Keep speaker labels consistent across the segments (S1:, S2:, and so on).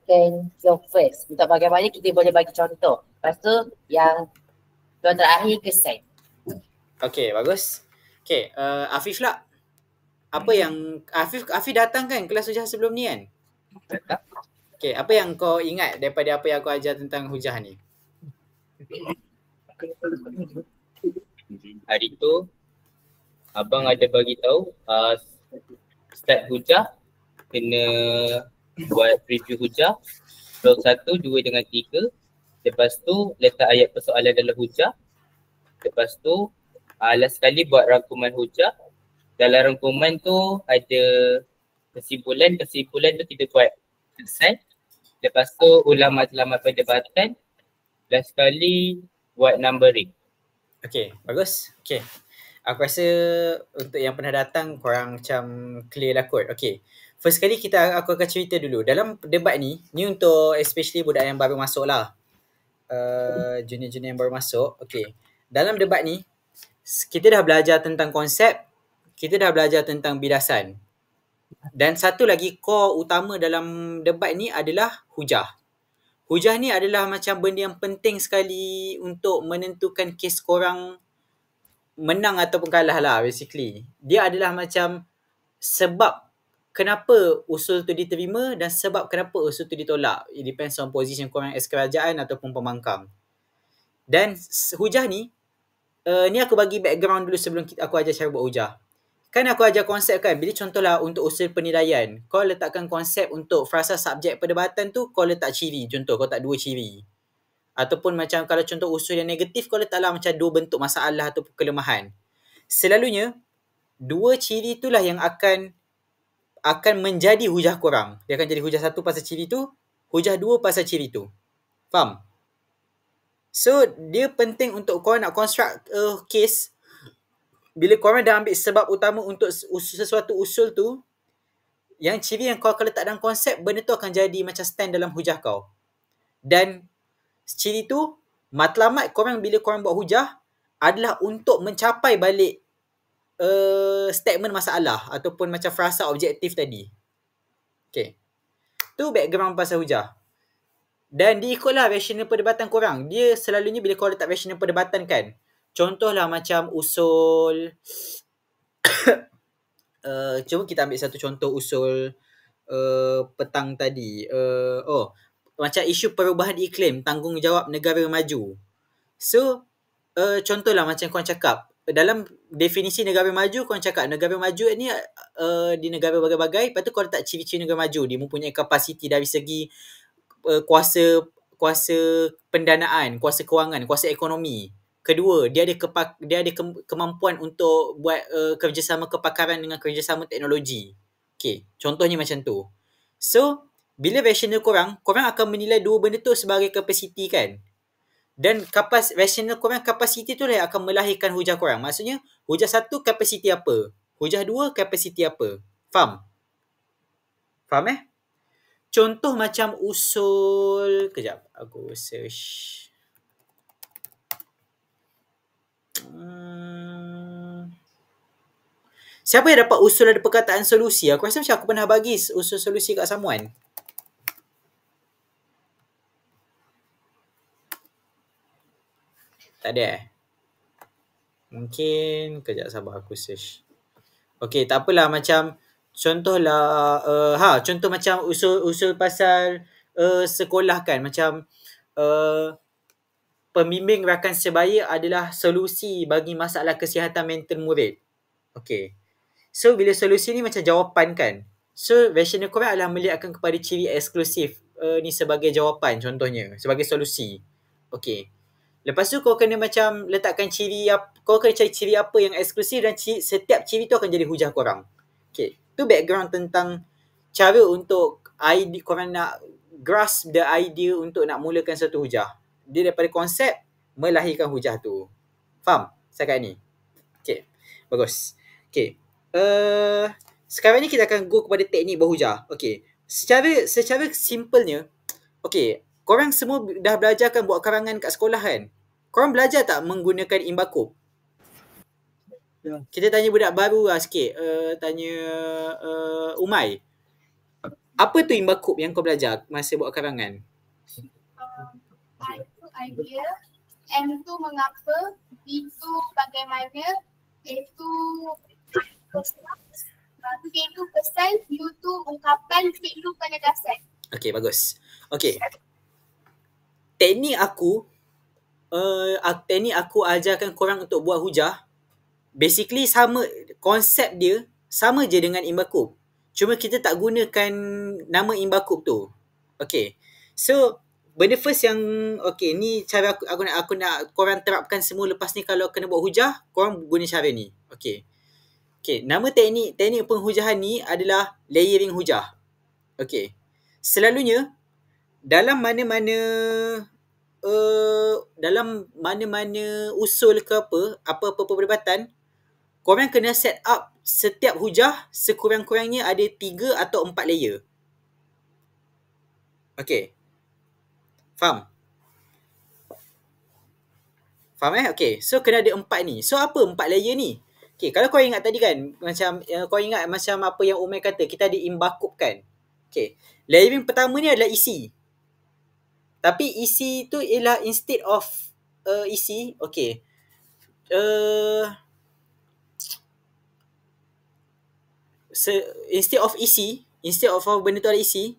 S1: can go first. Untuk bagaimana kita boleh bagi contoh. Lepas tu yang tuan terakhir ke set.
S2: Okay, bagus. Okay, Afif lah. Apa yang Afif datang kan kelas hujah sebelum ni kan? Okay, apa yang kau ingat daripada apa yang aku ajar tentang hujah ni?
S3: Hari tu abang ada bagi tahu start hujah kena buat review hujah blok 1, 2 dengan 3. Lepas tu letak ayat persoalan dalam hujah. Lepas tu last sekali buat rangkuman hujah. Dalam rangkuman tu ada kesimpulan tu kita buat selesai. Lepas tu ulang matlamat perdebatan. Last sekali buat numbering.
S2: Okay, bagus. Okay. Aku rasa untuk yang pernah datang korang macam clear lah kot. Okay. First kali aku akan cerita dulu. Dalam debat ni untuk especially budak yang baru masuk lah. Junior-junior yang baru masuk. Okay. Dalam debat ni, kita dah belajar tentang konsep, kita dah belajar tentang bidasan. Dan satu lagi core utama dalam debat ni adalah hujah. Hujah ni adalah macam benda yang penting sekali untuk menentukan kes korang menang ataupun kalah lah basically. Dia adalah macam sebab kenapa usul tu diterima dan sebab kenapa usul tu ditolak. It depends on position korang as kerajaan ataupun pembangkang. Dan hujah ni, ni aku bagi background dulu sebelum aku ajar cara buat hujah. Kan aku ajar konsep kan, bila contohlah untuk usul penilaian, kau letakkan konsep untuk frasa subjek perdebatan tu, kau letak ciri. Contoh, kau letak 2 ciri. Ataupun macam kalau contoh usul yang negatif, kau letaklah macam 2 bentuk masalah ataupun kelemahan. Selalunya, 2 ciri itulah yang akan menjadi hujah korang. Dia akan jadi hujah 1 pasal ciri tu, hujah 2 pasal ciri tu. Faham? So, dia penting untuk korang nak construct case. Bila korang dah ambil sebab utama untuk sesuatu usul tu, yang ciri yang kau akan letak dalam konsep, benda tu akan jadi macam stand dalam hujah kau. Dan ciri tu, matlamat korang bila korang buat hujah adalah untuk mencapai balik statement masalah ataupun macam frasa objektif tadi. Okay. Tu background pasal hujah. Dan diikutlah rasional perdebatan korang. Dia selalunya bila kau letak rasional perdebatan kan, contohlah macam usul cuba kita ambil satu contoh usul petang tadi. Macam isu perubahan iklim, tanggungjawab negara maju. So, contohlah macam korang cakap, dalam definisi negara maju, korang cakap negara maju ni di negara berbagai-bagai, lepas tu korang letak ciri-ciri negara maju. Dia mempunyai kapasiti dari segi kuasa pendanaan, kuasa kewangan, kuasa ekonomi. Kedua, dia ada kemampuan untuk buat kerjasama kepakaran dengan kerjasama teknologi. Okay, contohnya macam tu. So, bila rasional korang akan menilai 2 benda tu sebagai kapasiti kan. Dan rasional korang kapasiti tu lah yang akan melahirkan hujah korang. Maksudnya, hujah 1 kapasiti apa? Hujah 2 kapasiti apa? Faham? Faham Contoh macam usul, kejap aku search. Siapa yang dapat usul ada perkataan solusi? Aku rasa macam aku pernah bagi usul solusi kat someone. Tak ada Mungkin kejap sabar aku search. Okay, tak apalah, macam contohlah contoh macam usul pasal sekolah kan, macam pembimbing rakan sebaya adalah solusi bagi masalah kesihatan mental murid. Okay. So, bila solusi ni macam jawapan kan. So, rasional korang adalah melihatkan kepada ciri eksklusif ni sebagai jawapan contohnya, sebagai solusi. Okay. Lepas tu kau kena macam letakkan kau kena cari ciri apa yang eksklusif dan setiap ciri tu akan jadi hujah korang. Okay. Tu background tentang cara untuk korang nak grasp the idea untuk nak mulakan satu hujah. Dia daripada konsep melahirkan hujah tu. Faham setakat ni? Okay. Bagus. Okay. Sekarang ni kita akan go kepada teknik berhujah. Okay. Secara simpelnya, okay, korang semua dah belajarkan buat karangan kat sekolah kan? Korang belajar tak menggunakan imbakub? Kita tanya budak baru lah sikit. Tanya Umay. Apa tu imbakub yang kau belajar masa buat karangan?
S4: I tu idea, M tu mengapa, B tu bagaimana, A tu K tu pesan, U tu ungkapan, P tu penegasan.
S2: Okay, bagus. Okay. Teknik aku ajarkan korang untuk buat hujah. Basically sama, konsep dia sama je dengan imbakub. Cuma kita tak gunakan nama imbakub tu. Okay. So, benda first yang, okay, ni cara aku nak korang terapkan semua lepas ni kalau kena buat hujah, korang guna cara ni. Okay. Okay, nama teknik penghujahan ni adalah layering hujah. Okay. Selalunya, dalam mana-mana usul ke apa-apa perdebatan, korang kena set up setiap hujah sekurang-kurangnya ada 3 atau 4 layer. Okay. Faham? Faham Okay. So kena ada 4 ni. So apa 4 layer ni? Okay. Kalau kau ingat tadi kan, macam kau ingat macam apa yang Umar kata, kita ada imbakub kan? Okay. Layering pertama ni adalah isi. Tapi isi tu ialah instead of isi, okay. Instead of benda tu ada isi,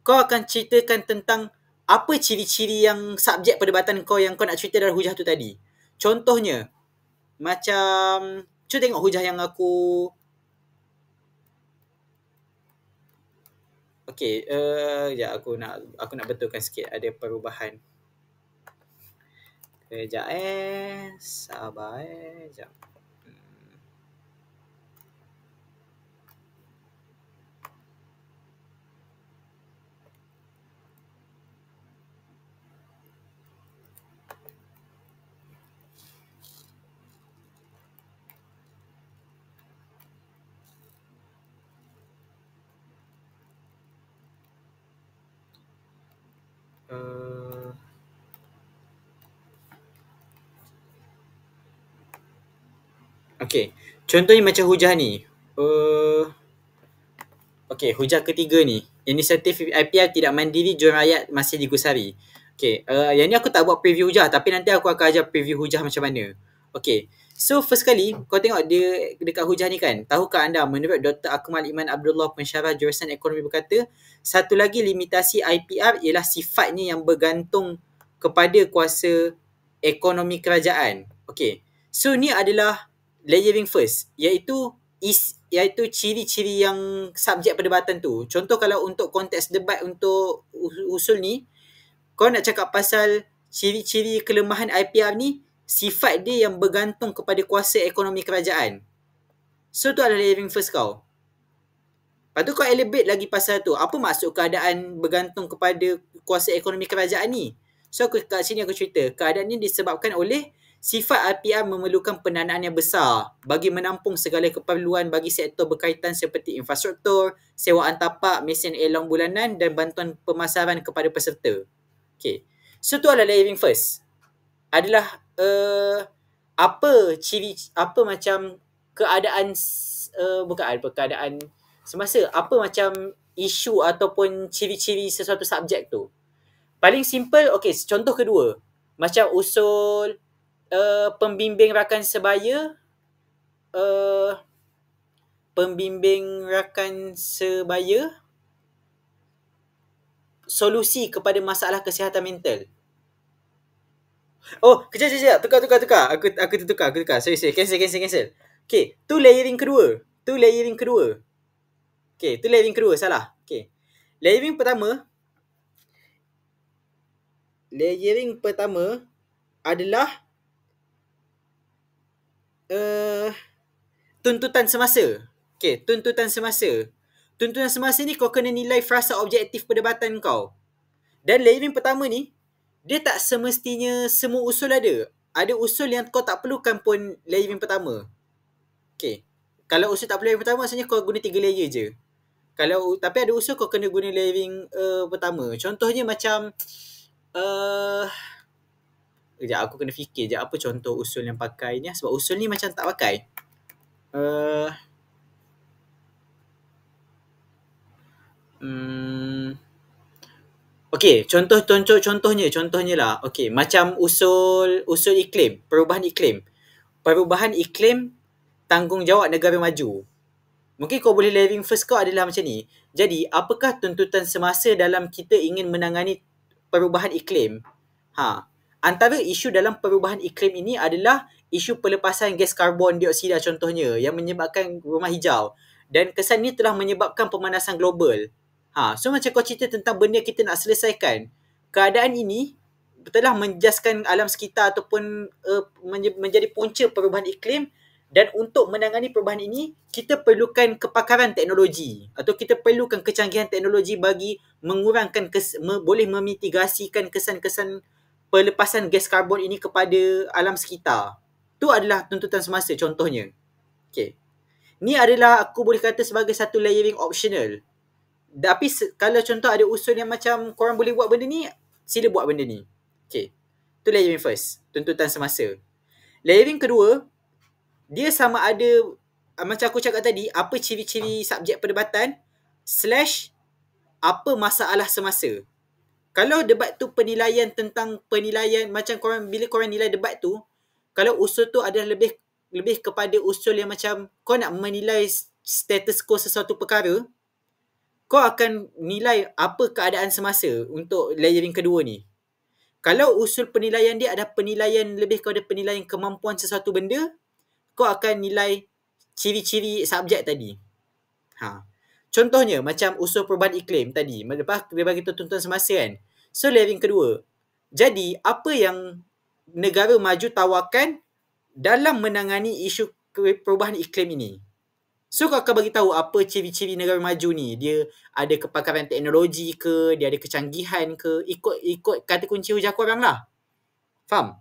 S2: kau akan ceritakan tentang apa ciri-ciri yang subjek perdebatan kau yang kau nak cerita dalam hujah tu tadi. Contohnya, macam, cuba tengok hujah yang aku... Okay, sekejap aku nak betulkan sikit, ada perubahan. Sekejap sabar sekejap. Okay, contohnya macam hujah ni. Okay, hujah ketiga ni. Inisiatif IPR tidak mandiri, juruan rakyat masih digusari. Okay, yang ni aku tak buat preview hujah, tapi nanti aku akan ajar preview hujah macam mana. Okay, so first kali kau tengok dia dekat hujah ni kan. Tahukah anda, menurut Dr. Akmal Iman Abdullah, pensyarah jurusan ekonomi berkata, satu lagi limitasi IPR ialah sifatnya yang bergantung kepada kuasa ekonomi kerajaan. Okay, so ni adalah layering first, iaitu ciri-ciri yang subjek perdebatan tu. Contoh kalau untuk konteks debat untuk usul ni, kau nak cakap pasal ciri-ciri kelemahan IPR ni, sifat dia yang bergantung kepada kuasa ekonomi kerajaan. So tu adalah layering first kau. Lepas tu kau elaborate lagi pasal tu. Apa maksud keadaan bergantung kepada kuasa ekonomi kerajaan ni? So kat sini aku cerita, keadaan ni disebabkan oleh sifat IPR memerlukan pendanaan yang besar bagi menampung segala keperluan bagi sektor berkaitan seperti infrastruktur, sewaan tapak, mesin elang bulanan dan bantuan pemasaran kepada peserta. Okay. So tu adalah layering first. Adalah apa macam keadaan keadaan semasa, apa macam isu ataupun ciri-ciri sesuatu subjek tu. Paling simple, okay, contoh kedua. Macam usul pembimbing rakan sebaya, solusi kepada masalah kesihatan mental. Oh, kejap. Tukar. Aku tukar. Sorry. Cancel. Okay, tu layering kedua. Okay, tu layering kedua, salah. Okay. Layering pertama adalah tuntutan semasa. Okay, tuntutan semasa. Tuntutan semasa ni kau kena nilai frasa objektif perdebatan kau. Dan layering pertama ni, dia tak semestinya semua usul ada. Ada usul yang kau tak perlukan pun layering pertama. Okay. Kalau usul tak perlu layering pertama, maksudnya kau guna 3 layer je. Tapi ada usul kau kena guna layering pertama. Contohnya macam sekejap aku kena fikir je apa contoh usul yang pakai ni, sebab usul ni macam tak pakai. Okey, contohnya lah. Okey, macam usul iklim, perubahan iklim. Perubahan iklim tanggungjawab negara maju. Mungkin kau boleh layering first kau adalah macam ni. Jadi, apakah tuntutan semasa dalam kita ingin menangani perubahan iklim? Antara isu dalam perubahan iklim ini adalah isu pelepasan gas karbon dioksida contohnya yang menyebabkan rumah hijau. Dan kesan ini telah menyebabkan pemanasan global. So macam kau cerita tentang benda kita nak selesaikan. Keadaan ini telah menjaskan alam sekitar ataupun menjadi punca perubahan iklim, dan untuk menangani perubahan ini kita perlukan kepakaran teknologi atau kita perlukan kecanggihan teknologi bagi mengurangkan boleh memitigasikan kesan-kesan pelepasan gas karbon ini kepada alam sekitar. Tu adalah tuntutan semasa contohnya. Okay. Ni adalah aku boleh kata sebagai satu layering optional. Tapi kalau contoh ada usul yang macam korang boleh buat benda ni, sila buat benda ni. Okay. Tu layering first, tuntutan semasa. Layering kedua, dia sama ada macam aku cakap tadi, apa ciri-ciri subjek perdebatan / apa masalah semasa. Kalau debat tu penilaian macam korang, bila korang nilai debat tu, kalau usul tu adalah lebih kepada usul yang macam kau nak menilai status quo sesuatu perkara, kau akan nilai apa keadaan semasa untuk layering kedua ni. Kalau usul penilaian dia ada penilaian lebih kepada penilaian kemampuan sesuatu benda, kau akan nilai ciri-ciri subjek tadi. Contohnya macam usul perubahan iklim tadi, lepas dia bagi tuntutan semasa kan. So layering kedua. Jadi apa yang negara maju tawarkan dalam menangani isu perubahan iklim ini? So kau akan bagi tahu apa ciri-ciri negara maju ni. Dia ada kepakaran teknologi ke, dia ada kecanggihan ke, ikut kata kunci hujah korang lah. Faham?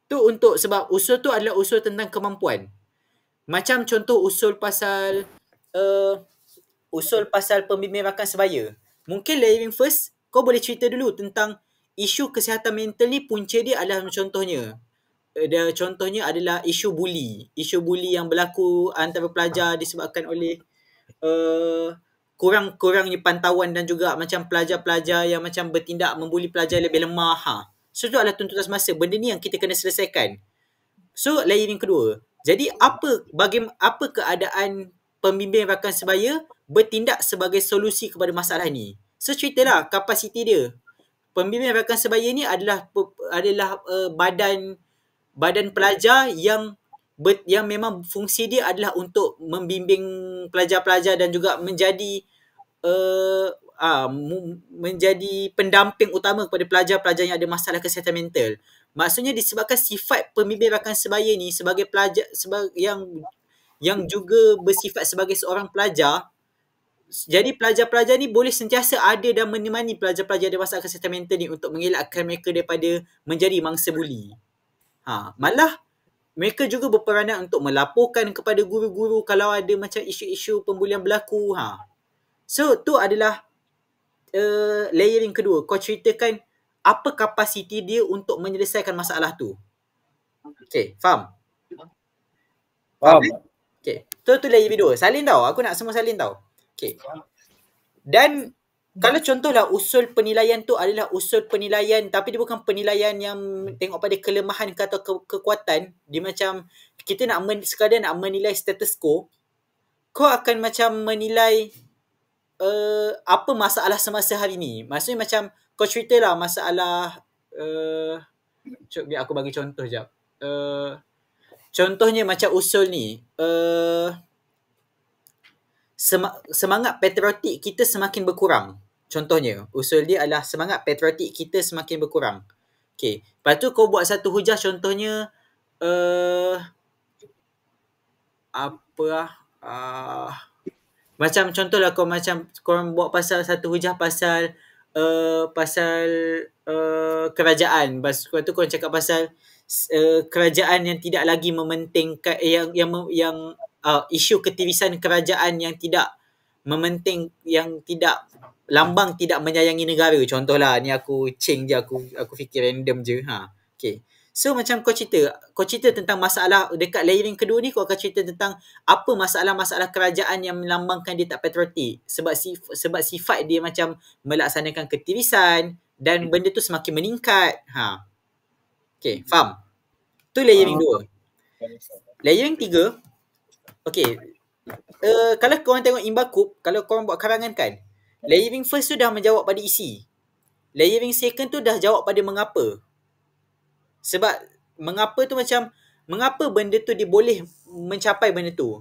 S2: Tu untuk sebab usul tu adalah usul tentang kemampuan. Macam contoh usul pasal pembimbing rakan sebaya. Mungkin layering first, kau boleh cerita dulu tentang isu kesihatan mental ni, punca dia adalah contohnya. Contohnya adalah isu buli. Isu buli yang berlaku antara pelajar disebabkan oleh kurangnya pantauan dan juga macam pelajar-pelajar yang macam bertindak membuli pelajar lebih lemah. So itu adalah tuntutan semasa. Benda ni yang kita kena selesaikan. So layering kedua. Jadi apa keadaan pembimbing rakan sebaya bertindak sebagai solusi kepada masalah ni? So ceritalah kapasiti dia. Pembimbing rakan sebaya ni adalah badan pelajar yang memang fungsi dia adalah untuk membimbing pelajar-pelajar dan juga menjadi pendamping utama kepada pelajar-pelajar yang ada masalah kesihatan mental. Maksudnya disebabkan sifat pembimbing rakan sebaya ni sebagai pelajar yang juga bersifat sebagai seorang pelajar, jadi pelajar-pelajar ni boleh sentiasa ada dan menemani pelajar-pelajar ada masalah kesihatan mental ni untuk mengelakkan mereka daripada menjadi mangsa buli. Malah mereka juga berperanan untuk melaporkan kepada guru-guru kalau ada macam isu-isu pembulian berlaku. So tu adalah layering kedua. Kau ceritakan apa kapasiti dia untuk menyelesaikan masalah tu. Okay, faham?
S3: Faham.
S2: Okay, tu layering dua. Salin tau. Aku nak semua salin tau. Okay. Dan kalau contohlah usul penilaian tu adalah usul penilaian, tapi dia bukan penilaian yang tengok pada kelemahan ke atau kekuatan. Dia macam kita sekadar nak menilai status quo. Kau akan macam menilai apa masalah semasa hari ni. Maksudnya macam kau ceritalah masalah biar aku bagi contoh sekejap. Contohnya macam usul ni, semangat patriotik kita semakin berkurang. Contohnya, usul dia adalah semangat patriotik kita semakin berkurang. Okay. Lepas tu kau buat satu hujah contohnya, macam contohlah korang buat pasal satu hujah pasal kerajaan. Lepas tu korang cakap pasal kerajaan yang tidak lagi mementingkan yang isu ketirisan kerajaan yang tidak mementing, yang tidak lambang tidak menyayangi negara. Contohlah ni aku change je, aku fikir random je. Okay. So macam kau cerita tentang masalah dekat layering kedua ni, kau akan cerita tentang apa masalah-masalah kerajaan yang melambangkan dia tak patriotik. Sebab sifat dia macam melaksanakan ketirisan dan benda tu semakin meningkat. Okay, faham? Tu layering 2. Layering 3, okay, kalau korang tengok Imbakub, kalau korang buat karangan kan, layering first tu dah menjawab pada isi. Layering second tu dah jawab pada mengapa. Sebab mengapa tu macam, mengapa benda tu dia boleh mencapai benda tu.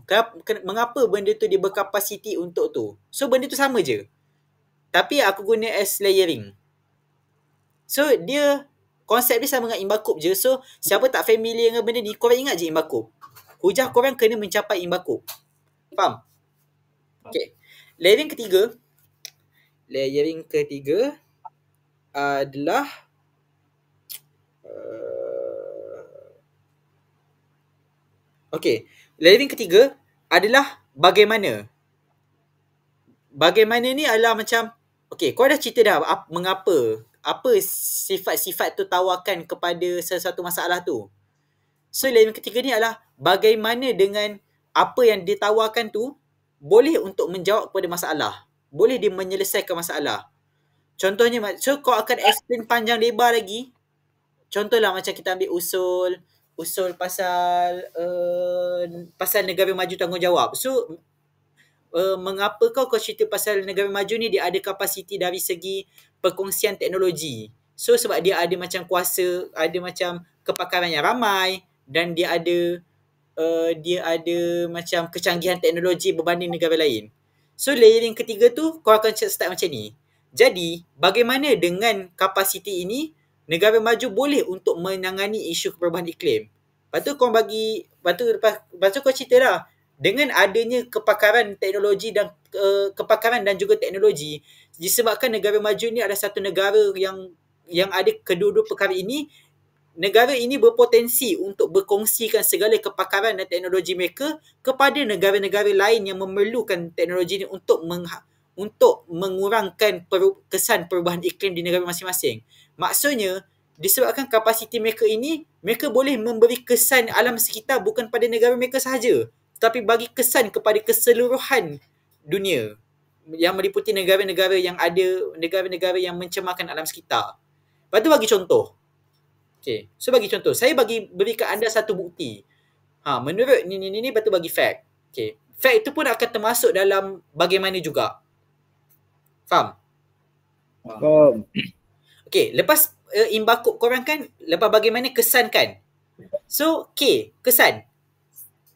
S2: Mengapa benda tu dia berkapasiti untuk tu. So benda tu sama je. Tapi aku guna as layering. So dia, konsep dia sama dengan Imbakub je. So siapa tak familiar dengan benda ni, korang ingat je Imbakub. Hujah korang kena mencapai Imbakub. Faham? Okay. Layering ketiga adalah layering ketiga adalah bagaimana. Bagaimana ni adalah macam, kau dah cerita dah mengapa, apa sifat-sifat tu tawarkan kepada sesuatu masalah tu. So layering ketiga ni adalah bagaimana dengan apa yang ditawarkan tu boleh untuk menjawab kepada masalah. Boleh dia menyelesaikan masalah. Contohnya, so kau akan explain panjang lebar lagi. Contohlah macam kita ambil usul pasal negara maju tanggungjawab. So mengapa kau cerita pasal negara maju ni dia ada kapasiti dari segi perkongsian teknologi. So sebab dia ada macam kuasa, ada macam kepakaran yang ramai dan dia ada macam kecanggihan teknologi berbanding negara lain. So layering ketiga tu kau akan start macam ni. Jadi bagaimana dengan kapasiti ini negara maju boleh untuk menangani isu perubahan iklim. Lepas tu kau cerita lah, dengan adanya kepakaran teknologi dan kepakaran dan juga teknologi, disebabkan negara maju ni adalah satu negara yang ada kedua-dua perkara ini, negara ini berpotensi untuk berkongsikan segala kepakaran dan teknologi mereka kepada negara-negara lain yang memerlukan teknologi ini untuk mengurangkan kesan perubahan iklim di negara masing-masing. Maksudnya, disebabkan kapasiti mereka ini, mereka boleh memberi kesan alam sekitar bukan pada negara mereka sahaja, tetapi bagi kesan kepada keseluruhan dunia yang meliputi negara-negara yang yang mencemarkan alam sekitar. Lepas tu bagi contoh. Okay, so bagi contoh. Saya berikan anda satu bukti. Menurut ni, lepas tu bagi fact. Okay, fact itu pun akan termasuk dalam bagaimana juga. Faham?
S5: Faham.
S2: Okay, lepas Imbakub korang kan, lepas bagaimana kesan kan. So, kesan.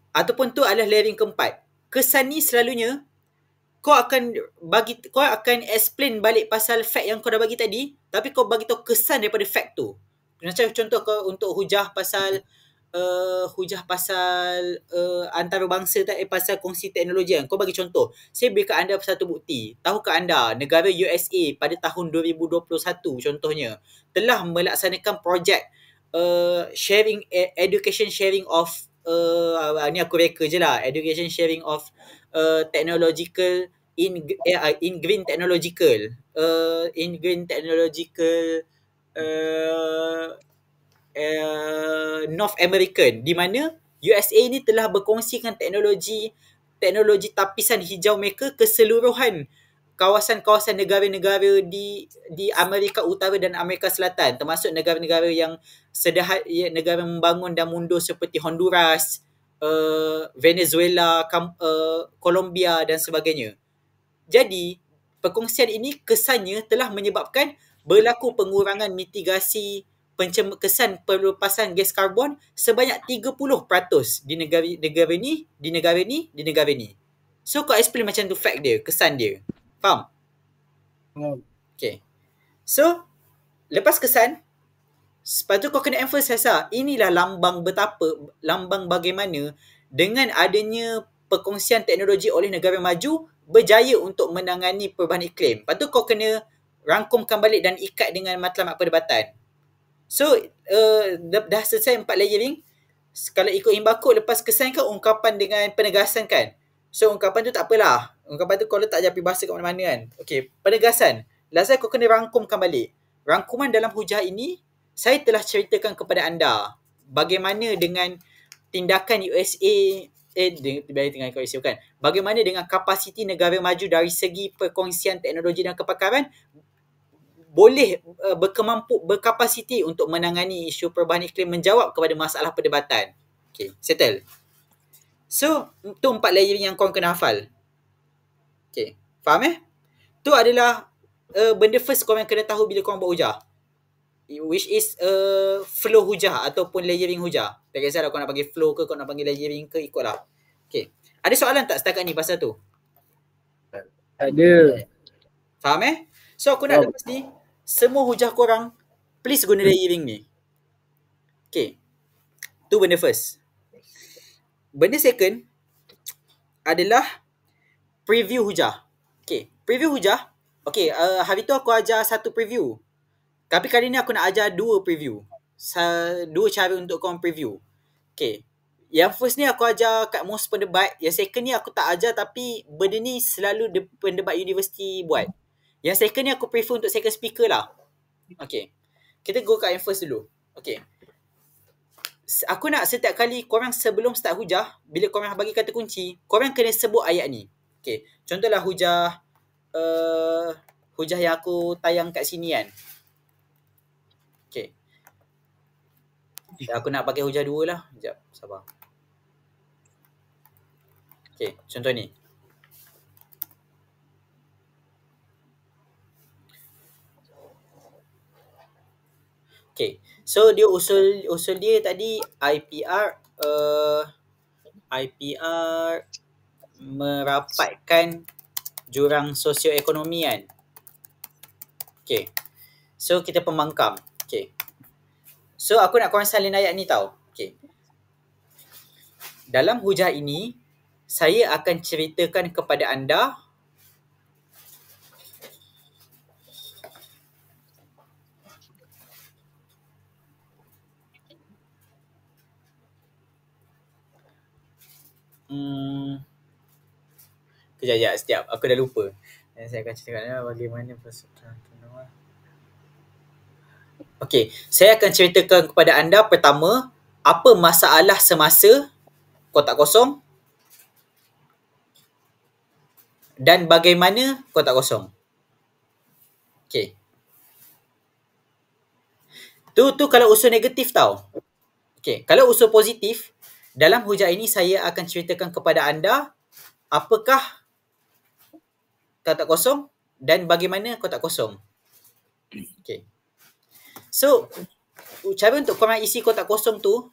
S2: Ataupun tu adalah layering keempat. Kesan ni selalunya, kau akan explain balik pasal fact yang kau dah bagi tadi, tapi kau bagi tahu kesan daripada fact tu. Macam contoh kau untuk hujah pasal antarabangsa pasal kongsi teknologi kan. Kau bagi contoh. Saya berikan anda satu bukti. Tahukah anda negara USA pada tahun 2021 contohnya telah melaksanakan projek education sharing of ni aku reka je lah, education sharing of technological in green technological North American, di mana USA ni telah berkongsikan teknologi tapisan hijau mereka ke seluruhan kawasan-kawasan negara-negara di Amerika Utara dan Amerika Selatan, termasuk negara-negara yang negara membangun dan mundur seperti Honduras, Venezuela, Colombia dan sebagainya. Jadi perkongsian ini kesannya telah menyebabkan berlaku pengurangan mitigasi kesan pelepasan gas karbon sebanyak 30% di negara ni. So kau explain macam tu fact dia, kesan dia. Faham? Okay. So lepas kesan, lepas tu kau kena emphasize lah, inilah lambang bagaimana dengan adanya perkongsian teknologi oleh negara maju berjaya untuk menangani perubahan iklim. Lepas tu kau kena rangkumkan balik dan ikat dengan matlamat perdebatan. So dah selesai 4 layering. Kalau ikut Imbakub, lepas kesan kan ungkapan dengan penegasan kan. So ungkapan tu tak apalah, ungkapan tu kau letak je peribahasa kat mana-mana kan. Okay, penegasan. Last kau kena rangkumkan balik. Rangkuman dalam hujah ini saya telah ceritakan kepada anda bagaimana dengan tindakan USA dengan USA bukan. Bagaimana dengan kapasiti negara maju dari segi perkongsian teknologi dan kepakaran boleh berkapasiti untuk menangani isu perubahan iklim, menjawab kepada masalah perdebatan. Okay, settle. So, tu 4 layering yang korang kena hafal. Okay, faham Tu adalah benda first korang kena tahu bila korang buat hujah. Which is flow hujah ataupun layering hujah. Tak kisahlah kau nak panggil flow ke, kau nak panggil layering ke, ikutlah. Okay. Ada soalan tak setakat ni pasal tu?
S5: Ada.
S2: Faham So aku nak lepas ni, semua hujah korang, please guna layering ni. Okay. Tu benda first. Benda second adalah preview hujah. Okay. Preview hujah. Okay. Hari tu aku ajar satu preview. Tapi kali ni aku nak ajar 2 preview. 2 cara untuk korang preview. Okay. Yang first ni aku ajar kat most pendebat. Yang second ni aku tak ajar tapi benda ni selalu pendebat universiti buat. Yang second ni aku prefer untuk second speaker lah. Okay. Kita go kat yang first dulu. Okay. Aku nak setiap kali korang sebelum start hujah, bila korang bagi kata kunci, korang kena sebut ayat ni. Okay. Contohlah hujah yang aku tayang kat sini kan. Okay. Aku nak pakai hujah 2 lah. Sekejap, sabar. Okay, contoh ni. Okay, so dia usul dia tadi IPR merapatkan jurang sosioekonomi kan. Okay, so kita pembangkam. Okay. So aku nak korang salin ayat ni tau. Okay. Dalam hujah ini, saya akan ceritakan kepada anda Sekejap, aku dah lupa. Dan saya akan ceritakan bagaimana persatuan. Okey, saya akan ceritakan kepada anda pertama, apa masalah semasa kotak kosong dan bagaimana kotak kosong. Okey. Tu kalau usul negatif tau. Okey, kalau usul positif, dalam hujah ini saya akan ceritakan kepada anda apakah kotak kosong dan bagaimana kotak kosong. Okey. So, cara untuk korang isi kotak kosong tu,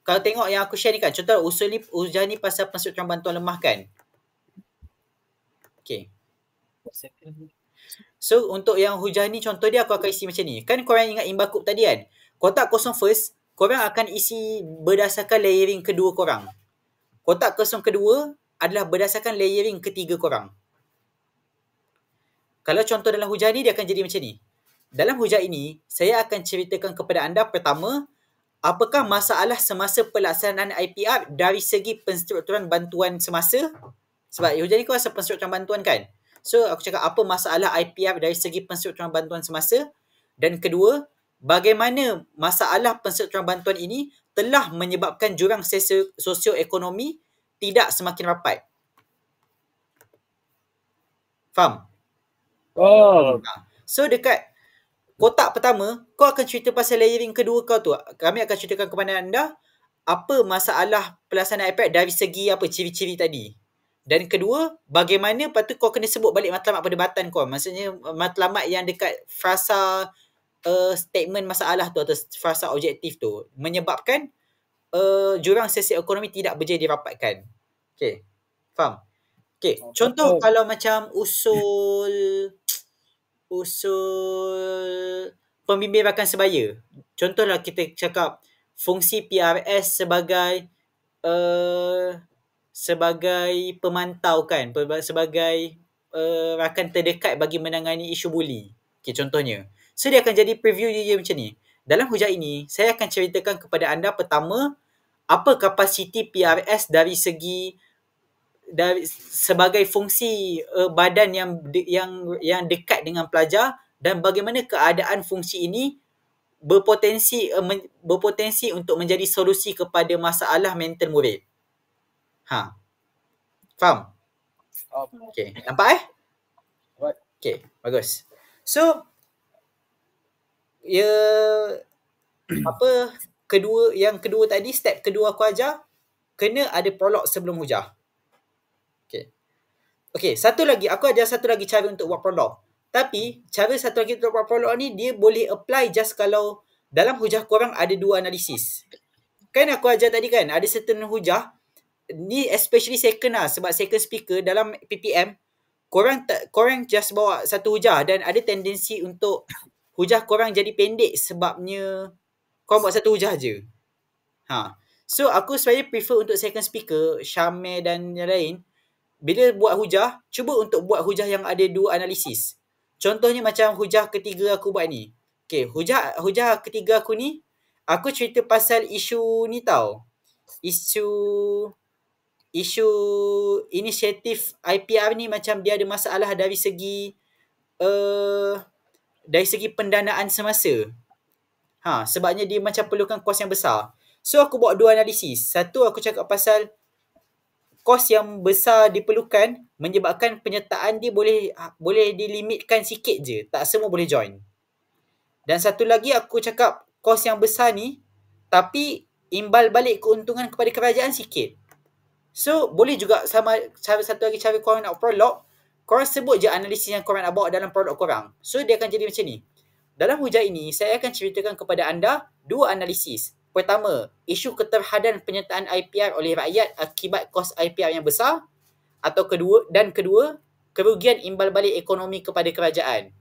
S2: kalau tengok yang aku share ni kan, contoh usul ni, hujah ni pasal penstrukturan bantuan lemah kan. Okay. So, untuk yang hujah ni, contoh dia aku akan isi macam ni. Kan korang ingat imbakub tadi kan? Kotak kosong first, korang akan isi berdasarkan layering kedua korang. Kotak kosong kedua adalah berdasarkan layering ketiga korang. Kalau contoh dalam hujah ni, dia akan jadi macam ni. Dalam hujah ini, saya akan ceritakan kepada anda pertama, apakah masalah semasa pelaksanaan IPR dari segi penstrukturan bantuan semasa. Sebab hujah ni kau rasa penstrukturan bantuan kan? So, aku cakap apa masalah IPR dari segi penstrukturan bantuan semasa. Dan kedua, bagaimana masalah penstrukturan bantuan ini telah menyebabkan jurang sosioekonomi tidak semakin rapat. Faham?
S5: Oh.
S2: So, dekat kotak pertama, kau akan cerita pasal layering kedua kau tu. Kami akan ceritakan kepada anda apa masalah pelaksanaan IPR dari segi apa ciri-ciri tadi. Dan kedua, bagaimana lepas tu kau kena sebut balik matlamat perdebatan kau. Maksudnya matlamat yang dekat frasa statement masalah tu atau frasa objektif tu menyebabkan jurang sosioekonomi tidak berjaya dirapatkan. Okay, faham? Okay, contoh kalau macam usul pembimbing rakan sebaya. Contohlah kita cakap fungsi PRS sebagai pemantau kan, sebagai rakan terdekat bagi menangani isu buli. Okay, contohnya. So dia akan jadi preview dia macam ni. Dalam hujah ini, saya akan ceritakan kepada anda pertama, apa kapasiti PRS dari sebagai fungsi badan yang dekat dengan pelajar dan bagaimana keadaan fungsi ini berpotensi untuk menjadi solusi kepada masalah mental murid. Faham? Okay, nampak Okay, bagus. So, yang kedua tadi, step kedua aku ajar, kena ada prolog sebelum hujah. Okay, aku ajar satu lagi cara untuk buat prolog. Tapi, cara satu lagi untuk buat prolog ni, dia boleh apply just kalau dalam hujah korang ada 2 analisis. Kan aku ajar tadi kan, ada certain hujah, ni especially second lah, sebab second speaker dalam PPM, korang just bawa satu hujah dan ada tendensi untuk hujah korang jadi pendek sebabnya korang buat satu hujah je. So, aku sebenarnya prefer untuk second speaker, Syamil dan yang lain, bila buat hujah, cuba untuk buat hujah yang ada 2 analisis. Contohnya macam hujah ketiga aku buat ni. Okay, hujah ketiga aku ni, aku cerita pasal isu ni tau. Isu inisiatif IPR ni macam dia ada masalah dari segi pendanaan semasa. Sebabnya dia macam perlukan kos yang besar. So aku buat 2 analisis. Satu aku cakap pasal kos yang besar diperlukan menyebabkan penyertaan dia boleh dilimitkan sikit je. Tak semua boleh join. Dan satu lagi aku cakap kos yang besar ni tapi imbal balik keuntungan kepada kerajaan sikit. So boleh juga sama satu lagi cara korang nak prolog, korang sebut je analisis yang korang nak bawa dalam prolog korang. So dia akan jadi macam ni. Dalam hujah ini saya akan ceritakan kepada anda 2 analisis. Pertama, isu keterhadan penyertaan IPR oleh rakyat akibat kos IPR yang besar. Atau kedua, kerugian imbal balik ekonomi kepada kerajaan.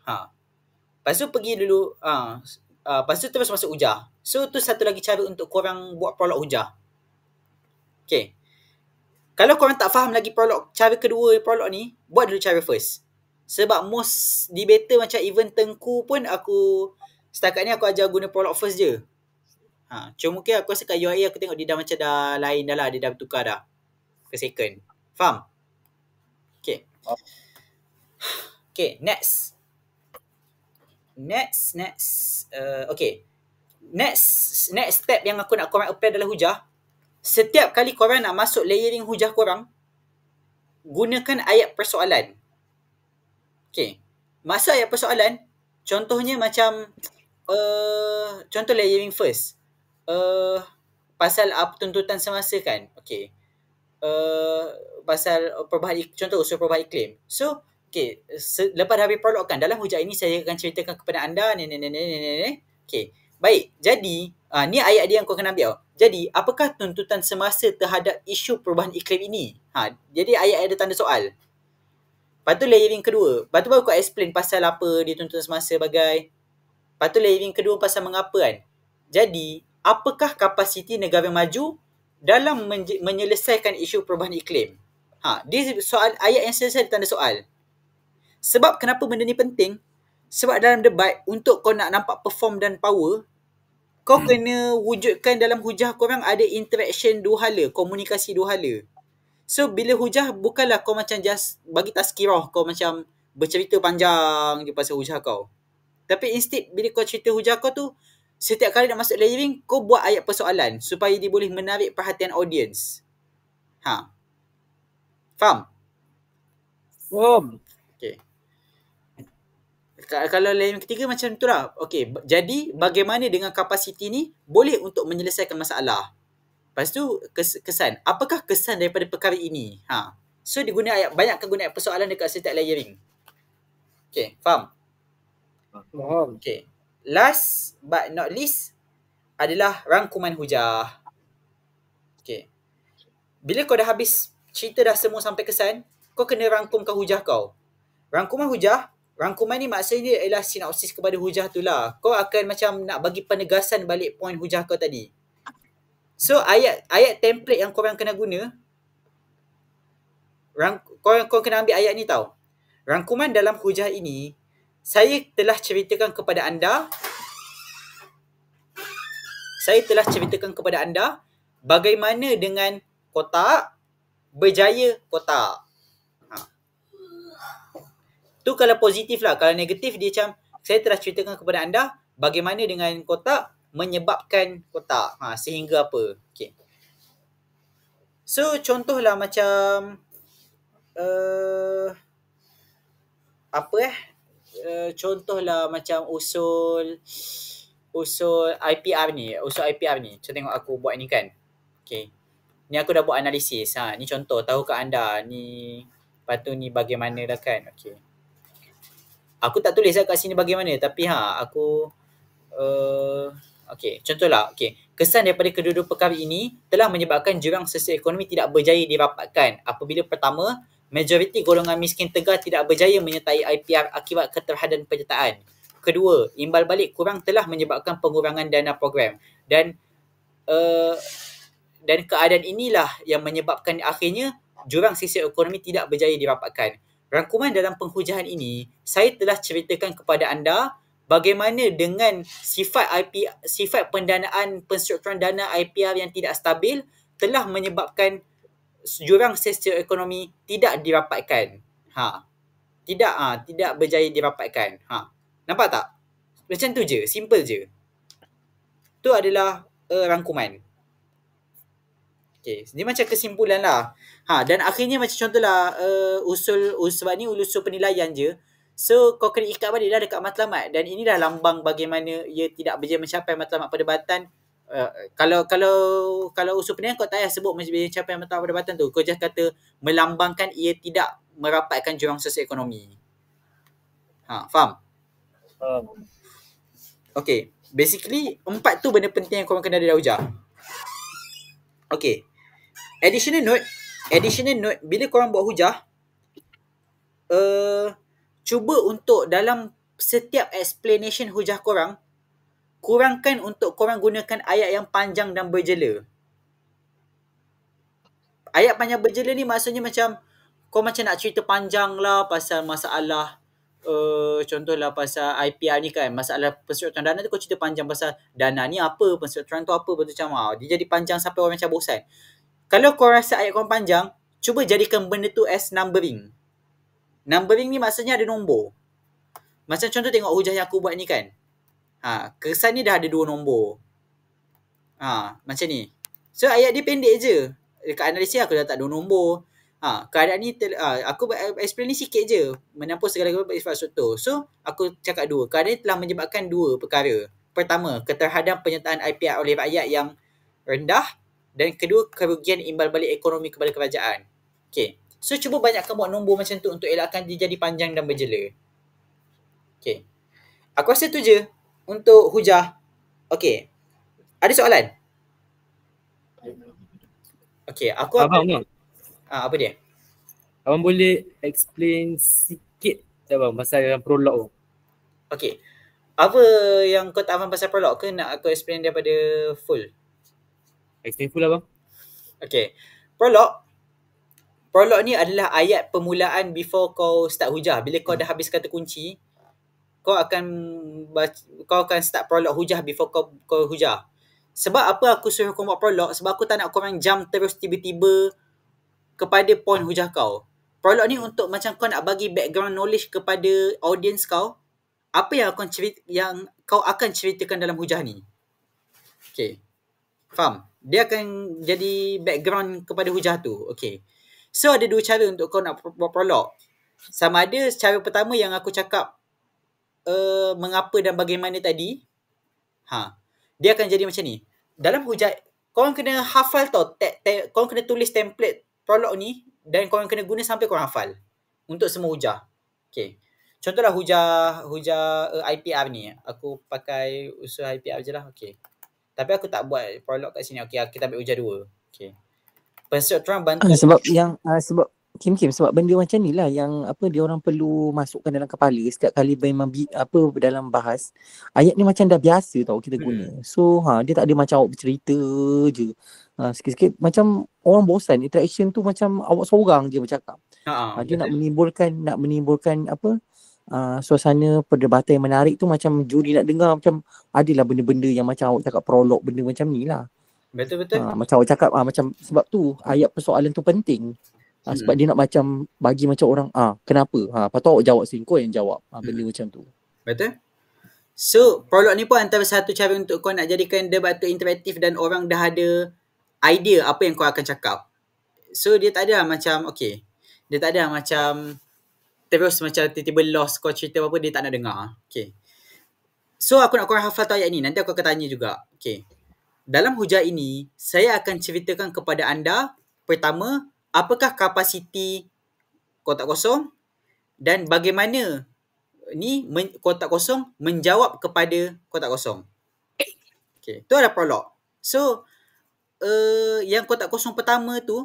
S2: Lepas tu pergi dulu, lepas tu terus masuk hujah. So tu satu lagi cara untuk korang buat prolog hujah. Okay. Kalau korang tak faham lagi cara kedua prolog ni, buat dulu cara first. Sebab most debater macam even Tengku pun setakat ni aku ajar guna prolog first je. Cuma mungkin aku rasa kat UIA aku tengok dia dah macam dah lain dah lah. Dia dah bertukar dah ke second. Faham? Okay. Okay, next. Okay. Next step yang aku nak korang apply dalam hujah. Setiap kali korang nak masuk layering hujah korang, gunakan ayat persoalan. Okay. Masuk ayat persoalan, contohnya macam contoh layering first. Pasal tuntutan semasa kan. Okay. Pasal contoh usul perubahan iklim. So, okay, lepas habis prolog kan, dalam hujah ini saya akan ceritakan kepada anda Okay. Baik, jadi ni ayat dia yang kau kena ambil. Jadi, apakah tuntutan semasa terhadap isu perubahan iklim ini? Jadi ayat ada tanda soal. Lepas tu layering kedua. Lepas tu baru kau explain pasal apa dia tuntutan semasa bagai. Lepas tu layering kedua pasal mengapa kan. Jadi, apakah kapasiti negara maju dalam menyelesaikan isu perubahan iklim? Dia soal ayat yang selesai tanda soal. Sebab kenapa benda ni penting? Sebab dalam debat, untuk kau nak nampak perform dan power, kau kena wujudkan dalam hujah korang ada interaction 2 hala, komunikasi 2 hala. So, bila hujah bukanlah kau macam just bagi tazkirah, kau macam bercerita panjang je pasal hujah kau. Tapi instead, bila kau cerita hujah kau tu, setiap kali nak masuk layering, kau buat ayat persoalan supaya dia boleh menarik perhatian audience. Faham?
S5: Faham.
S2: Okay. Kalau layering ketiga macam tu lah. Okay, jadi bagaimana dengan kapasiti ni boleh untuk menyelesaikan masalah. Lepas tu kesan. Apakah kesan daripada perkara ini? So diguna banyakkan guna persoalan dekat setiap layering. Okay, faham?
S5: Faham.
S2: Okay. Last but not least adalah rangkuman hujah. Okay. Bila kau dah habis cerita dah semua sampai kesan, kau kena rangkumkan hujah kau. Rangkuman ni maksudnya ialah sinopsis kepada hujah tu lah. Kau akan macam nak bagi penegasan balik poin hujah kau tadi. So ayat template yang korang kena guna, korang kena ambil ayat ni tau. Rangkuman dalam hujah ini, saya telah ceritakan kepada anda bagaimana dengan kotak, berjaya kotak. Tu kalau positif lah. Kalau negatif dia macam, saya telah ceritakan kepada anda bagaimana dengan kotak, menyebabkan kotak. Sehingga apa? Okay. So contohlah macam contohlah macam usul IPR ni. Cuba tengok aku buat ni kan. Okay. Ni aku dah buat analisis. Ni contoh. Tahukah anda ni, lepas tu ni bagaimana dah kan. Okay. Aku tak tulis kat sini bagaimana, tapi aku okay, contohlah. Okay. Kesan daripada kedua-dua perkara ini telah menyebabkan jurang sosioekonomi tidak berjaya dirapatkan apabila pertama, majoriti golongan miskin tegar tidak berjaya menyertai IPR akibat keterhadaan penyertaan. Kedua, imbal balik kurang telah menyebabkan pengurangan dana program. Dan keadaan inilah yang menyebabkan akhirnya jurang sosioekonomi tidak berjaya dirapatkan. Rangkuman dalam penghujahan ini, saya telah ceritakan kepada anda bagaimana dengan sifat pendanaan penstrukturan dana IPR yang tidak stabil telah menyebabkan jurang sosioekonomi tidak dirapatkan. Tidak berjaya dirapatkan. Nampak tak? Macam tu je, simple je. Tu adalah rangkuman. Okay, dia macam kesimpulan lah. Dan akhirnya macam contohlah sebab ni usul penilaian je. So kau kena ikat balik dah dekat matlamat, dan ini dah lambang bagaimana ia tidak berjaya mencapai matlamat perdebatan. Kalau usul penilaian kau tak payah sebut mencapai matlamat perdebatan tu. Kau just kata melambangkan ia tidak merapatkan jurang sosioekonomi. Faham? Okay, basically 4 tu benda penting yang korang kena ada dah hujah. Okay. Additional note, bila korang buat hujah, cuba untuk dalam setiap explanation hujah korang, kurangkan untuk korang gunakan ayat yang panjang dan berjela. Ayat panjang berjela ni maksudnya macam kau macam nak cerita panjang lah pasal masalah contohlah pasal IPR ni kan, masalah penstrukturan dana tu kau cerita panjang pasal dana ni apa, penstrukturan tu apa, betul macam dia jadi panjang sampai orang macam bosan. Kalau kau rasa ayat kau panjang, cuba jadikan benda tu as numbering. Numbering ni maksudnya ada nombor. Macam contoh tengok hujah yang aku buat ni kan. Kesan ni dah ada 2 nombor. Macam ni. So ayat dia pendek je. Dekat analisis aku dah tak 2 nombor. Keadaan ni aku explain ni sikit je, menampung segala-galanya infrastruktur. So aku cakap 2. Keadaan ni telah menyebabkan 2 perkara. Pertama, keterhadaan penyertaan IPR oleh rakyat yang rendah, dan kedua, kerugian imbal balik ekonomi kepada kerajaan. Okay. So cuba banyakkan buat nombor macam tu untuk elakkan dia jadi panjang dan berjela. Okay. Aku rasa tu je untuk hujah. Okay. Ada soalan? Okay, aku
S3: Abang,
S2: apa dia?
S3: Abang boleh explain sikit tak bang pasal yang prolog tu?
S2: Okay. Apa yang kau tak faham pasal prolog ke nak aku explain daripada full?
S3: Explain full lah bang. Okay.
S2: Prolog ni adalah ayat permulaan before kau start hujah. Bila kau dah habis kata kunci, kau akan start prolog hujah before kau hujah. Sebab apa aku suruh kau buat prolog? Sebab aku tak nak korang jump terus tiba-tiba kepada point hujah kau. Prolog ni untuk macam kau nak bagi background knowledge kepada audience kau. Apa yang kau akan ceritakan dalam hujah ni. Okay. Faham? Dia akan jadi background kepada hujah tu. Okay. So ada 2 cara untuk kau nak buat prolog. Sama ada cara pertama yang aku cakap mengapa dan bagaimana tadi. Dia akan jadi macam ni. Dalam hujah, korang kena hafal tau. Korang kena tulis template prolog ni dan korang kena guna sampai korang hafal. Untuk semua hujah. Okay. Contohlah hujah IPR ni. Aku pakai usul IPR je lah. Okay. Tapi aku tak buat prolog kat sini. Okay, kita ambil hujah 2. Okay. Penstrukturan bantu.
S5: Sebab sebab benda macam ni lah yang dia orang perlu masukkan dalam kepala setiap kali memang dalam bahas. Ayat ni macam dah biasa tau kita guna. So dia tak ada macam awak bercerita je. Sikit-sikit macam orang bosan, interaction tu macam awak seorang je bercakap. Dia nak menimbulkan suasana perdebatan yang menarik tu, macam juri nak dengar, macam adalah benda-benda yang macam awak cakap prolog, benda macam ni lah.
S2: Betul-betul.
S5: Macam awak cakap macam sebab tu ayat persoalan tu penting. Sebab dia nak macam bagi macam orang kenapa? Lepas tu awak jawab sini, kau yang jawab. Benda macam tu.
S2: Betul. So, prolog ni pun antara satu cara untuk kau nak jadikan debat tu interaktif dan orang dah ada idea apa yang kau akan cakap. So, dia tak ada macam, okay. Dia tak ada macam terus macam tiba-tiba lost kau cerita apa-apa, dia tak nak dengar. Okay. So, aku nak korang hafal tu ayat ni. Nanti aku akan tanya juga. Okay. Dalam hujah ini, saya akan ceritakan kepada anda, pertama, apakah kapasiti kotak kosong dan bagaimana kotak kosong menjawab kepada kotak kosong. Okay, tu ada prolog. So, yang kotak kosong pertama tu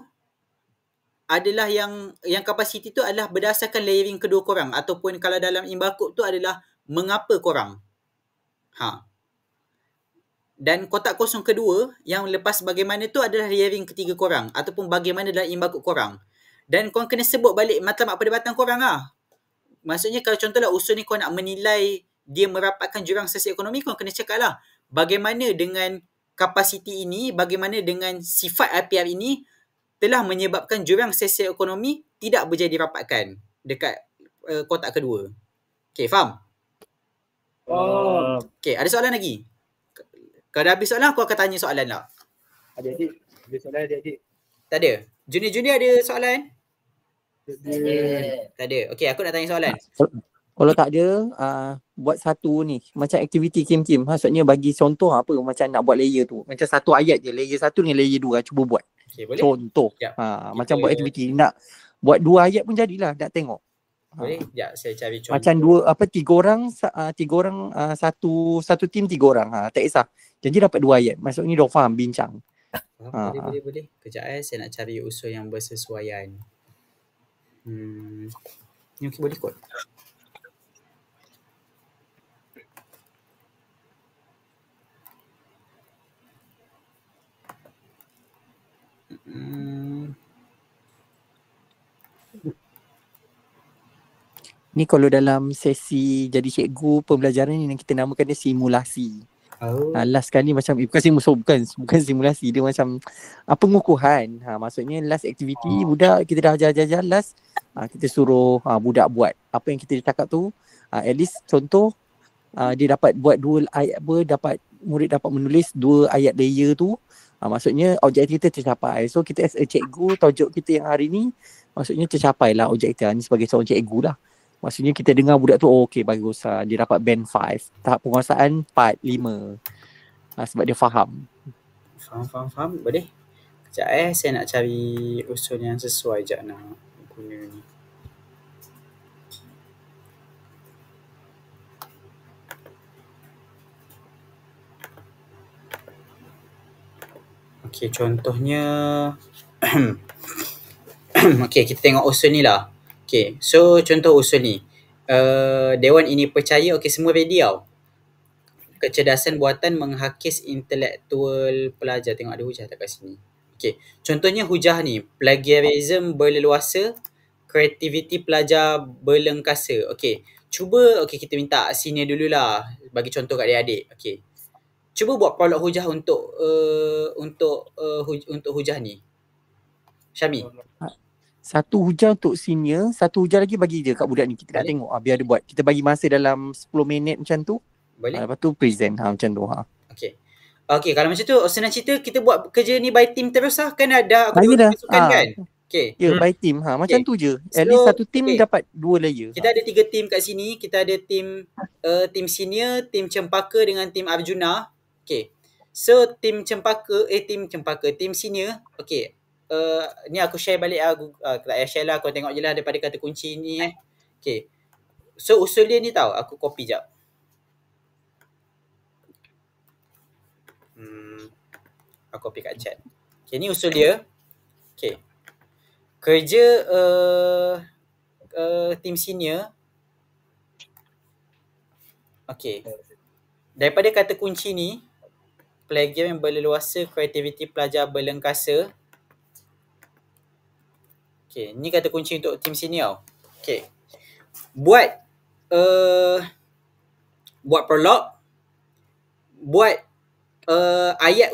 S2: adalah yang kapasiti tu adalah berdasarkan layering kedua korang, ataupun kalau dalam Imbakub tu adalah mengapa korang. Dan kotak kosong kedua yang lepas bagaimana tu adalah layering ketiga korang, ataupun bagaimana dalam Imbakub korang. Dan korang kena sebut balik matlamat perdebatan korang lah. Maksudnya kalau contohlah usul ni kau nak menilai dia merapatkan jurang sosioekonomi, kau kena cakap lah bagaimana dengan kapasiti ini, bagaimana dengan sifat IPR ini telah menyebabkan jurang sosioekonomi tidak berjaya dirapatkan dekat kotak kedua. Okay, faham? Okay, ada soalan lagi? Kalau dah habis soalan, aku akan tanya soalan lah.
S6: Adik-adik, ada soalan adik-adik?
S2: Tak ada? Junior-junior ada soalan?
S1: Ada.
S2: Tak ada. Okay, aku nak tanya soalan.
S5: Kalau tak ada, buat satu ni. Macam aktiviti Kim. Maksudnya bagi contoh apa macam nak buat layer tu. Macam satu ayat je. Layer satu ni layer dua. Cuba buat.
S2: Okay, boleh?
S5: Contoh.
S2: Yep.
S5: Macam buat aktiviti. Nak buat 2 ayat pun jadilah. Nak tengok.
S2: Boleh? Sekejap, saya cari contoh.
S5: Macam 3 orang satu tim 3 orang. Tak kisah. Jadi dapat 2 ayat. Maksudnya dia faham bincang.
S2: Boleh. Kejap saya nak cari usul yang bersesuaian. Ni okey, boleh kot.
S5: Ni kalau dalam sesi jadi cikgu pembelajaran ni kita namakan dia simulasi. Last kali macam bukan simulasi, dia macam pengukuhan. Maksudnya last activity budak kita dah ajar last, kita suruh budak buat apa yang kita cakap tu. At least contoh dia dapat buat 2 ayat murid dapat menulis 2 ayat layer tu. Maksudnya objektif kita tercapai. So kita as a cikgu, tajuk kita yang hari ni maksudnya tercapai lah objektif. Ni sebagai seorang cikgu lah. Maksudnya kita dengar budak tu, okey bagus, dia dapat band 5. Tahap penguasaan 4, 5. Sebab dia faham.
S2: Faham. Boleh? Sekejap saya nak cari usul yang sesuai je nak guna ni. Okey, contohnya okey, kita tengok usul ni lah. Okay, so contoh usul ni. Dewan ini percaya, okay, semua ready tau. Kecerdasan buatan menghakis intelektual pelajar. Tengok ada hujah tak kat sini. Okay, contohnya hujah ni. Plagiarism berleluasa, kreativiti pelajar berlengkasa. Okay, cuba, okay, kita minta senior dululah bagi contoh kat adik-adik. Okay, cuba buat prolog hujah untuk hujah ni. Syami.
S5: Satu hujah untuk senior, satu hujah lagi bagi je kat budak ni. Kita nak tengok biar dia buat. Kita bagi masa dalam 10 minit macam tu.
S2: Boleh?
S5: Lepas tu present macam tu.
S2: Okay, kalau macam tu senang cerita kita buat kerja ni by team terus lah. Kan ada aku pasukan kan. Okay.
S5: Ya, by team. Macam tu je. At least satu team dapat 2 layer.
S2: Kita ada 3 team kat sini. Kita ada team senior, team Cempaka dengan team Arjuna. Okay. So team team senior. Okay. Ni aku share balik tak payah share lah, kau tengok je lah daripada kata kunci ni Okay. So usul dia ni tau, aku copy jap. Aku copy kat chat. Okay, ni usul dia. Okay. Kerja team senior. Okay. Daripada kata kunci ni, plagiarism yang berleluasa, kreativiti pelajar berlengkasa. Okay, ni kata kunci untuk tim senior. Okay. Buat prolog. Buat ayat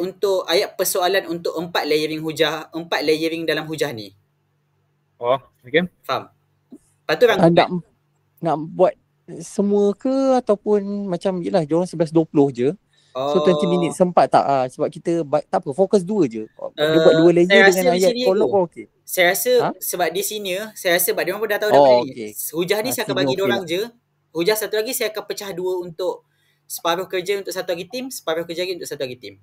S2: persoalan untuk 4 layering dalam hujah ni.
S6: Oh, okay.
S2: Faham? Lepas tu rangkuman.
S5: Nak buat semua ke ataupun macam yelah diorang 11.20 je. So 20 minit sempat tak? Sebab kita tak apa, fokus 2 je. Dia buat 2
S2: Saya
S5: layer
S2: rasa
S5: dengan ayat
S2: macam ni
S5: prolog
S2: tu.
S5: pun okey.
S2: Saya rasa
S5: Ha?
S2: sebab dia senior, saya rasa sebab dia orang pun dah tahu dah benda ni.
S5: Okey.
S2: Hujah ni saya akan
S5: Senior
S2: bagi
S5: okey
S2: diorang
S5: lah.
S2: je. Hujah satu lagi saya akan pecah 2 untuk separuh kerja untuk satu lagi tim, separuh kerja lagi untuk satu lagi tim.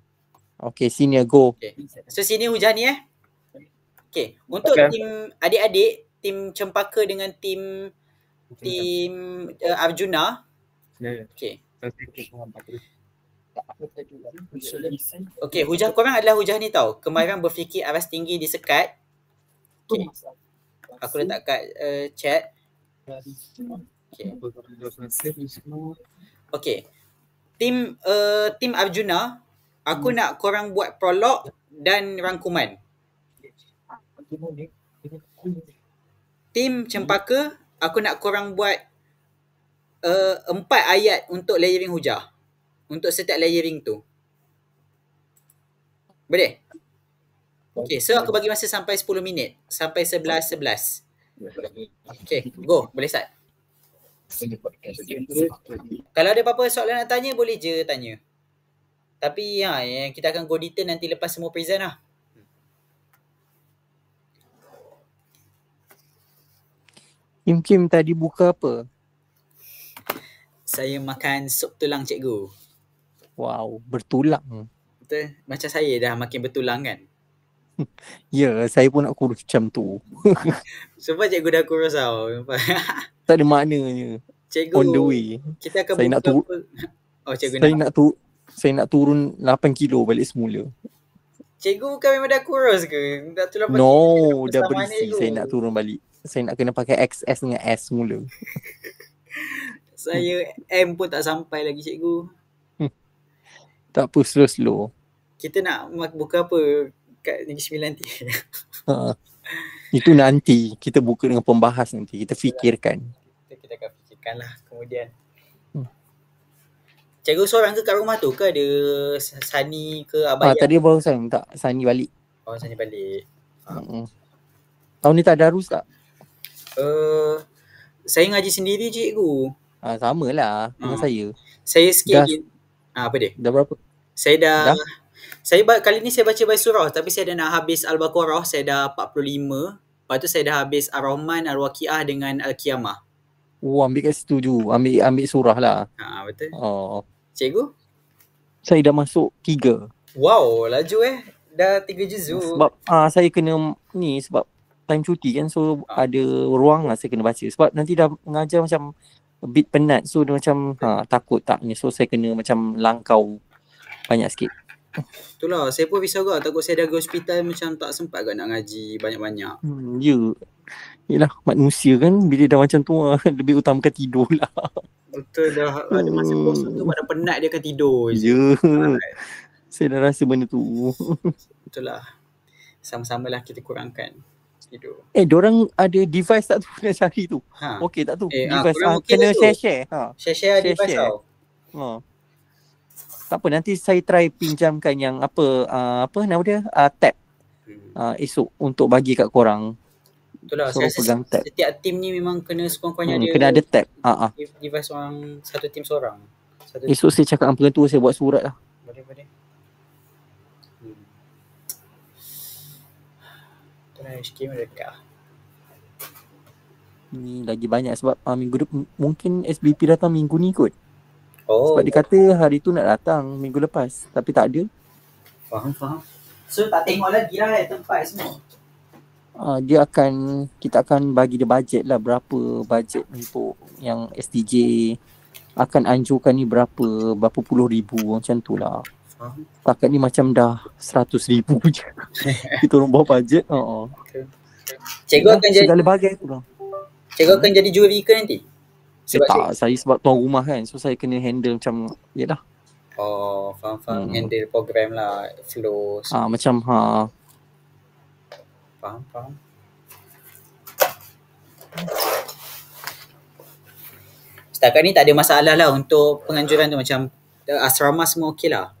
S5: Okey, senior go.
S2: Okay. So sini hujah ni Okay. Untuk tim adik-adik, tim Cempaka dengan tim Arjuna. Okay. Okay, hujah korang adalah hujah ni tau. Kemahiran berfikir aras tinggi disekat. Okay. Aku letak kat chat. Okay. Okay. Tim Arjuna, aku nak korang buat prolog dan rangkuman. Tim Cempaka, aku nak korang buat 4 ayat untuk layering hujah. Untuk setiap layering tu. Boleh? Okay, so aku bagi masa sampai 10 minit. Sampai 11. Okay, go. Boleh start. Kalau ada apa-apa soalan nak tanya, boleh je tanya. Tapi yang kita akan go detail nanti lepas semua present lah.
S5: Kim tadi buka apa?
S2: Saya makan sup tulang cikgu.
S5: Wow, bertulang.
S2: Betul? Macam saya dah makin bertulang kan?
S5: Ya, saya pun nak kurus macam tu.
S2: Sebab cikgu dah kurus tau.
S5: Tak ada maknanya.
S2: Cikgu,
S5: On the way.
S2: kita akan
S5: Saya nak
S2: buka apa? Oh, cikgu
S5: saya nak turun 8 kilo balik semula.
S2: Cikgu bukan memang dah kurus ke? Dah tulang
S5: No, dah berisi. Saya nak turun balik. Saya nak kena pakai XS dengan S semula.
S2: Saya M pun tak sampai lagi cikgu.
S5: Tak apa, slow-slow.
S2: Kita nak buka apa kat Negeri Sembilan nanti?
S5: Itu nanti. Kita buka dengan pembahas nanti. Kita fikirkan.
S2: Kita akan fikirkan lah kemudian. Cikgu seorang ke kat rumah tu ke ada Sani ke Abang?
S5: Tadi barusan tak Sani balik.
S2: Oh, Sani balik.
S5: Tahun ni tak ada arus tak?
S2: Saya ngaji sendiri cikgu.
S5: Sama lah dengan saya.
S2: Saya sikit lagi. Apa dia?
S5: Dah berapa?
S2: Saya dah. Kali ni saya baca bayi surah tapi saya dah nak habis Al-Baqarah, saya dah 45. Lepas tu saya dah habis Ar-Rahman, Al-Waqiah dengan Al-Qiyamah.
S5: Ambil kat situ je. Ambil surah lah.
S2: Betul. Cikgu?
S5: Saya dah masuk 3.
S2: Wow, laju Dah 3 juzuk.
S5: Sebab saya kena ni sebab time cuti kan, so ada ruang lah saya kena baca. Sebab nanti dah mengajar macam a bit penat, so dia macam takut taknya. So saya kena macam langkau banyak sikit.
S2: Itulah, saya pun risau juga. Takut saya dah ke hospital macam tak sempat agak nak ngaji banyak-banyak.
S5: Ya. Yelah, manusia kan bila dah macam tu lebih utamakan tidur lah.
S2: Betul, dah ada masa kosong tu pada penat dia akan tidur je.
S5: Ya. Saya dah rasa benda tu.
S2: Itulah. Sama-samalah kita kurangkan tidur.
S5: Diorang ada device tak tu nak cari tu? Okey tak tu? Device kena share-share.
S2: Share device tau.
S5: Tak apa, nanti saya try pinjamkan yang apa nama dia? Tab. Esok untuk bagi kat korang.
S2: Itulah,
S5: so,
S2: saya rasa setiap tim ni memang kena sekurang-kurangnya dia
S5: kena ada tab.
S2: Device orang, satu tim seorang.
S5: Esok saya cakap dengan pengetua, saya buat surat lah.
S2: Boleh. Itulah HK mereka.
S5: Ni lagi banyak sebab mungkin SBP datang minggu ni kot. Sebab dia kata hari tu nak datang minggu lepas. Tapi tak ada.
S2: Faham. So tak tengok lagi lah tempat semua.
S5: Kita akan bagi dia bajet lah, berapa bajet untuk yang STJ akan anjurkan ni berapa puluh ribu macam tu lah. Takat ni macam dah 100,000 je. Kita orang bawa bajet.
S2: Cikgu akan jadi
S5: segala bagai tu lah.
S2: Cikgu akan jadi juri ke nanti?
S5: Saya sebab tuan rumah kan, so saya kena handle macam yelah.
S2: Faham. Handle program lah, flow.
S5: Macam
S2: Faham. Setakat ni tak ada masalah lah untuk penganjuran tu, macam asrama semua okey lah.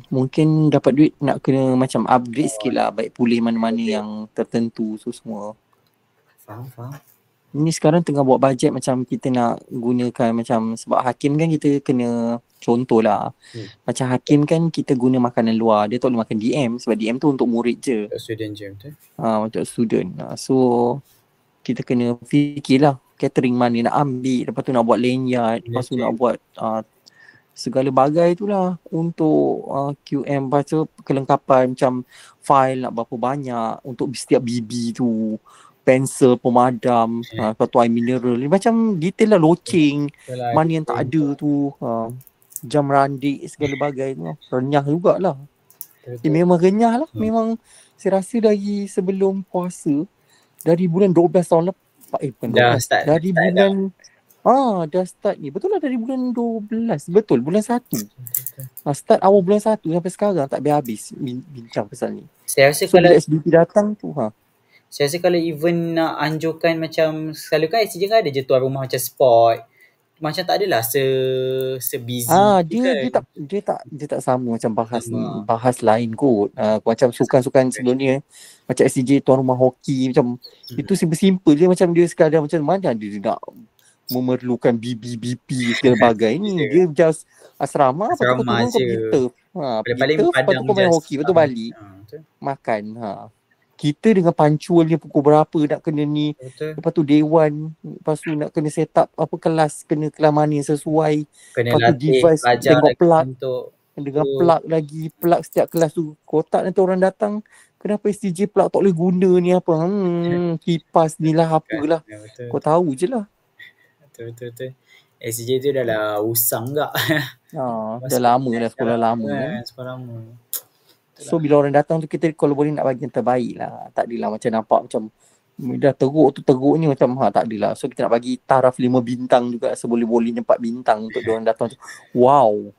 S5: Mungkin dapat duit nak kena macam upgrade sikit lah, baik pulih mana-mana yang tertentu, so semua.
S2: Faham.
S5: Ni sekarang tengah buat bajet macam kita nak gunakan macam sebab hakim kan kita kena contohlah. Macam hakim kan kita guna makanan luar. Dia tak boleh makan DM sebab DM tu untuk murid je.
S2: Student je betul.
S5: Untuk student. So kita kena fikirlah catering mana nak ambil. Lepas tu nak buat lanyard. Lepas tu nak buat segala bagai tu lah untuk QM. Lepas tu kelengkapan macam file nak berapa banyak untuk setiap BB tu, pensel, pemadam, lepas tu air mineral. Macam detail lah, loceng, mana yang tak ada tu, jam randik, segala bagai tu. Renyah jugalah. Memang renyah lah. Memang saya rasa dari sebelum puasa, dari bulan 12 tahun lepas, bukan 12, dari bulan dah start ni. Betul lah dari bulan 12. Betul, bulan 1. Start awal bulan 1 sampai sekarang tak habis bincang pasal ni.
S2: Saya rasa
S5: so,
S2: kalau
S5: bila SBP datang tu
S2: saya rasa kalau even nak anjurkan macam selalu kan SCJ kan ada je tuan rumah macam sport. Macam tak adalah busy
S5: dia tak sama macam bahas lain kot. Macam sukan-sukan sebelum ni macam SCJ tuan rumah hoki macam itu simple je, macam dia sekadar macam mana dia nak memerlukan BP segala bagai ni. Dia just asrama lepas tu kau turun kau pergi turf. Pergi turf lepas tu kau main hoki, lepas tu balik makan. Kita dengan pancualnya pukul berapa nak kena ni. Betul. Lepas tu dewan, lepas tu nak kena set up apa kelas, kena kelas mana yang sesuai.
S2: Kena
S5: lepas tu device tengok plug dengan plug lagi, plug setiap kelas tu kotak, nanti orang datang kenapa STJ plug tak boleh guna ni apa. Kipas ni lah apalah. Kau tahu je lah.
S2: Betul. SCJ tu dah lah usang tak?
S5: Dah lama dah sekolah lama kan.
S2: Sekolah lama.
S5: So bila orang datang tu kita kalau boleh nak bagi yang terbaik lah. Tak adalah macam nampak macam dah teruk ni macam tak adalah. So kita nak bagi taraf 5 bintang juga, seboleh-bolehnya 4 bintang untuk dia orang datang tu. Wow.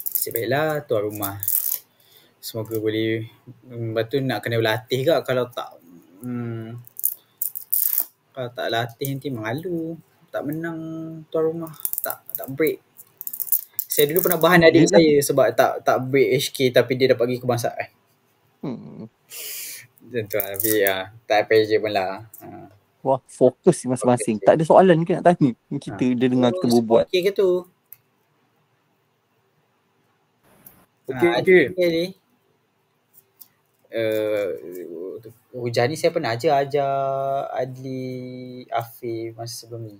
S2: Nasib baiklah tuan rumah. Semoga boleh. Lepas tu nak kena berlatih ke kalau tak latih nanti malu. Tak menang tuan rumah. Tak break. Saya dulu pernah bahan adik saya sebab tak break HK tapi dia dapat pergi kebangsaan. Macam tu lah. Tapi tak pressure pun lah.
S5: Wah, fokus masing-masing. Tak ada soalan ke nak tanya? Kita dia dengar kita berbuat.
S2: Okey ke tu?
S6: Okey.
S2: Hujan ni saya pernah ajar Adli Afif masa sebelum ni.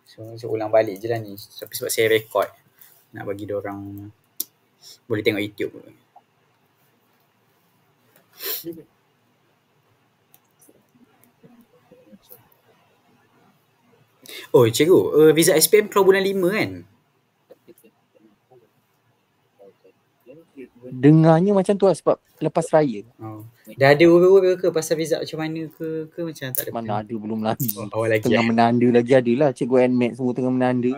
S2: So ulang balik je lah ni. Tapi sebab saya rekod nak bagi diorang boleh tengok YouTube. Oh cikgu, visa SPM keluar bulan 5 kan?
S5: Dengarnya macam tu lah sebab lepas raya.
S2: Dah ada urut-urut ke pasal visa macam mana ke macam tak ada?
S5: Mana ada, belum lagi.
S2: Lagi
S5: tengah menanda lagi adalah. Cikgu NMAT semua tengah menanda.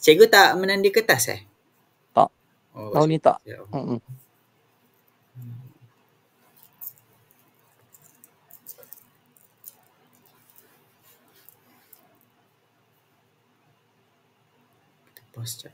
S2: Cikgu tak menanda kertas
S5: Tak. Tahun ni tak.
S2: Pos